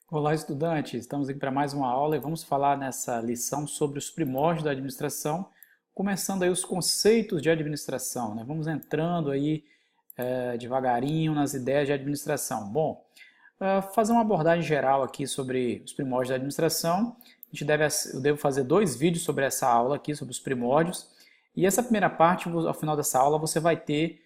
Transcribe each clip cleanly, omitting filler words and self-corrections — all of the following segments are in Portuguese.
Olá, estudantes! Estamos aqui para mais uma aula e vamos falar nessa lição sobre os primórdios da administração, começando aí os conceitos de administração, né? Vamos entrando aí devagarinho nas ideias de administração. Bom, fazer uma abordagem geral aqui sobre os primórdios da administração. Eu devo fazer 2 vídeos sobre essa aula aqui, sobre os primórdios. E essa primeira parte, ao final dessa aula, você vai ter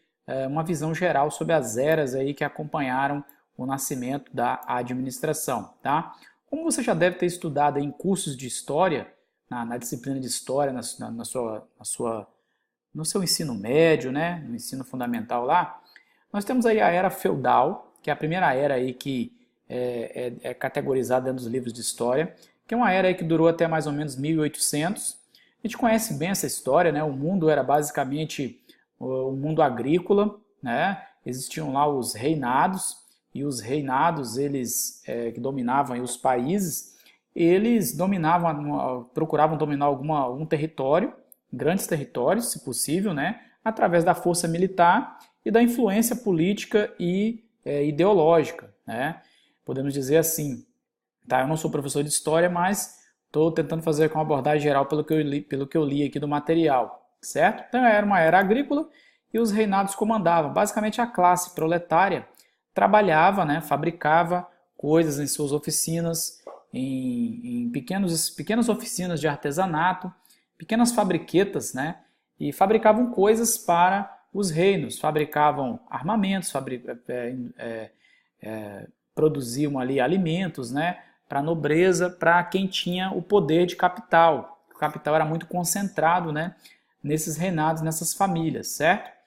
uma visão geral sobre as eras aí que acompanharam o nascimento da administração, tá? Como você já deve ter estudado em cursos de história, na disciplina de história, no seu ensino médio, né, no ensino fundamental lá, nós temos aí a era feudal, que é a primeira era aí que é categorizada dentro dos livros de história, que é uma era aí que durou até mais ou menos 1800. A gente conhece bem essa história, né? O mundo era basicamente um mundo agrícola, né? Existiam lá os reinados, e os reinados, eles que dominavam aí os países, eles procuravam dominar algum território, grandes territórios, se possível, né, através da força militar e da influência política e ideológica, né? Podemos dizer assim, tá? Eu não sou professor de história, mas estou tentando fazer com uma abordagem geral pelo que eu li aqui do material, certo? Então era uma era agrícola e os reinados comandavam. Basicamente a classe proletária trabalhava, né, fabricava coisas em suas oficinas, em pequenas oficinas de artesanato, pequenas fabriquetas, né, e fabricavam coisas para os reinos, fabricavam armamentos, produziam ali alimentos, né, para a nobreza, para quem tinha o poder de capital. O capital era muito concentrado, né, nesses reinados, nessas famílias, certo?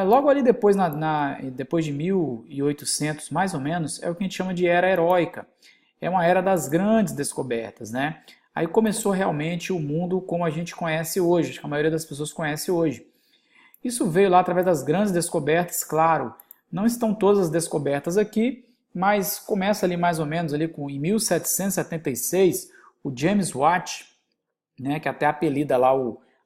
Logo ali depois de 1800, mais ou menos, é o que a gente chama de Era Heróica. É uma era das grandes descobertas, né? Aí começou realmente o mundo como a gente conhece hoje, que a maioria das pessoas conhece hoje. Isso veio lá através das grandes descobertas, claro. Não estão todas as descobertas aqui, mas começa ali mais ou menos ali em 1776, o James Watt, né, que até apelida lá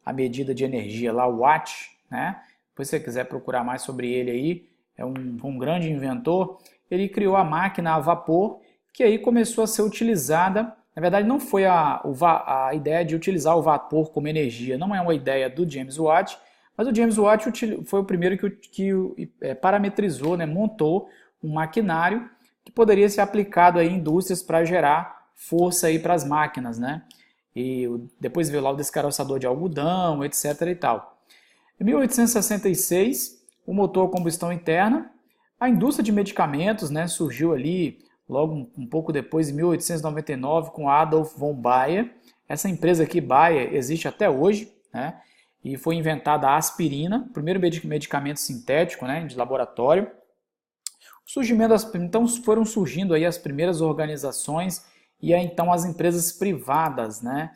a medida de energia, lá o Watt, né? Depois, se você quiser procurar mais sobre ele aí, é um grande inventor. Ele criou a máquina a vapor, que aí começou a ser utilizada. Na verdade, não foi a ideia de utilizar o vapor como energia, não é uma ideia do James Watt, mas o James Watt foi o primeiro que parametrizou, né, montou um maquinário que poderia ser aplicado aí em indústrias para gerar força aí para as máquinas, né? E depois veio lá o descaroçador de algodão, etc. e tal. Em 1866, o motor a combustão interna, a indústria de medicamentos, né, surgiu ali logo um pouco depois, em 1899, com Adolf von Bayer. Essa empresa aqui, Bayer, existe até hoje, né, e foi inventada a aspirina, o primeiro medicamento sintético, né, de laboratório. Então foram surgindo aí as primeiras organizações e aí, então as empresas privadas, né?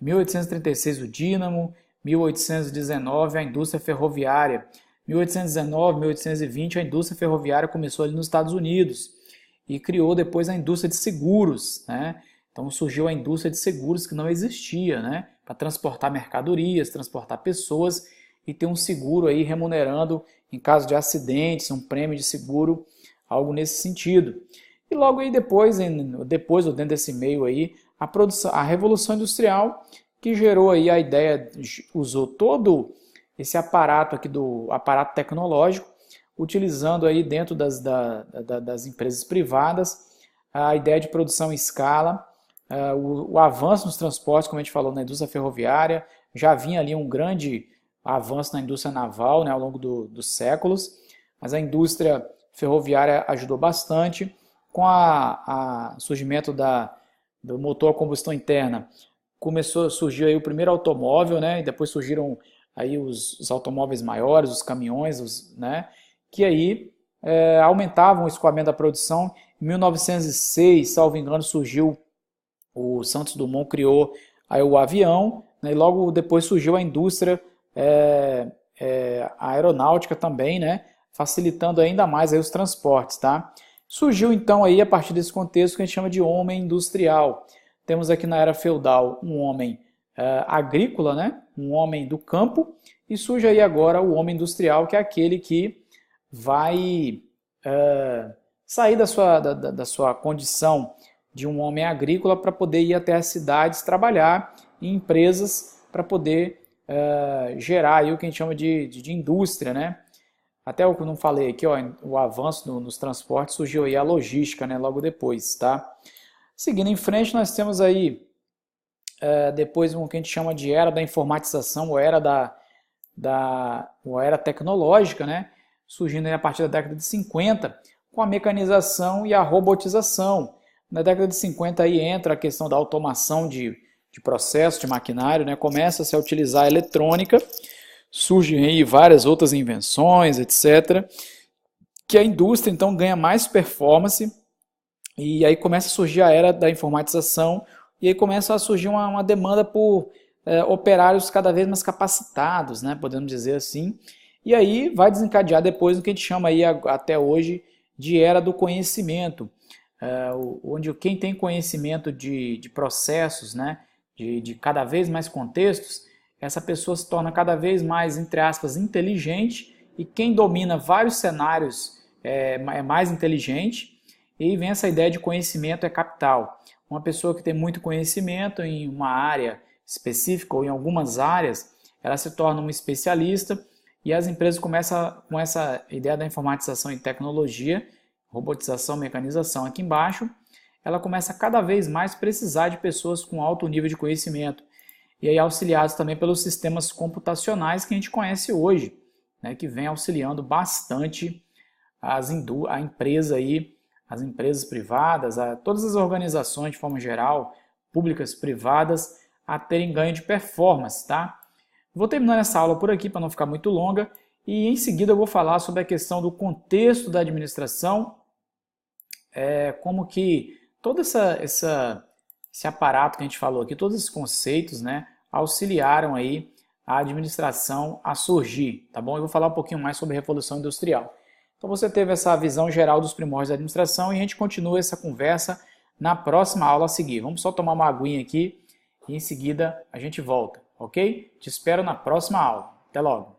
1836 o Dínamo, 1819 a indústria ferroviária, 1819, 1820 a indústria ferroviária começou ali nos Estados Unidos e criou depois a indústria de seguros, né? Então surgiu a indústria de seguros que não existia, né? Para transportar mercadorias, transportar pessoas e ter um seguro aí remunerando em caso de acidentes, um prêmio de seguro, algo nesse sentido. E logo aí depois ou dentro desse meio aí, a Revolução Industrial, que gerou aí a ideia, usou todo esse aparato aqui do aparato tecnológico, utilizando aí dentro das empresas privadas a ideia de produção em escala, o avanço nos transportes, como a gente falou, na indústria ferroviária, já vinha ali um grande avanço na indústria naval, né, ao longo dos séculos, mas a indústria ferroviária ajudou bastante. Com o surgimento do motor a combustão interna, surgiu aí o primeiro automóvel, né, e depois surgiram aí os automóveis maiores, os caminhões, né, que aí aumentavam o escoamento da produção. Em 1906, salvo engano, surgiu o Santos Dumont criou aí o avião, né, e logo depois surgiu a indústria aeronáutica também, né, facilitando ainda mais aí os transportes, tá? Surgiu então aí a partir desse contexto que a gente chama de homem industrial. Temos aqui na era feudal um homem agrícola, né, um homem do campo, e surge aí agora o homem industrial, que é aquele que vai sair da sua condição de um homem agrícola para poder ir até as cidades trabalhar em empresas para poder gerar aí o que a gente chama de indústria, né? Até o que eu não falei aqui, ó, o avanço nos transportes, surgiu aí a logística, né, logo depois, tá? Seguindo em frente, nós temos aí depois o que a gente chama de era da informatização, ou era ou era tecnológica, né? Surgindo aí a partir da década de 50, com a mecanização e a robotização. Na década de 50 aí entra a questão da automação de processo, de maquinário, né? Começa a se utilizar a eletrônica, surgem aí várias outras invenções, etc., que a indústria então ganha mais performance, e aí começa a surgir a era da informatização, e aí começa a surgir uma demanda por operários cada vez mais capacitados, né? Podemos dizer assim, e aí vai desencadear depois o que a gente chama aí até hoje de era do conhecimento, onde quem tem conhecimento de processos, né, de cada vez mais contextos, essa pessoa se torna cada vez mais, entre aspas, inteligente, e quem domina vários cenários é mais inteligente, e aí vem essa ideia de conhecimento é capital. Uma pessoa que tem muito conhecimento em uma área específica ou em algumas áreas, ela se torna uma especialista, e as empresas começam com essa ideia da informatização e tecnologia, robotização, mecanização aqui embaixo, ela começa a cada vez mais precisar de pessoas com alto nível de conhecimento, e aí auxiliados também pelos sistemas computacionais que a gente conhece hoje, né, que vem auxiliando bastante a empresa aí, as empresas privadas, todas as organizações de forma geral, públicas, privadas, a terem ganho de performance, tá? Vou terminar essa aula por aqui para não ficar muito longa, e em seguida eu vou falar sobre a questão do contexto da administração, como que todo esse aparato que a gente falou aqui, todos esses conceitos, né, auxiliaram aí a administração a surgir, tá bom? Eu vou falar um pouquinho mais sobre a Revolução Industrial. Então você teve essa visão geral dos primórdios da administração, e a gente continua essa conversa na próxima aula a seguir. Vamos só tomar uma aguinha aqui e em seguida a gente volta, ok? Te espero na próxima aula. Até logo!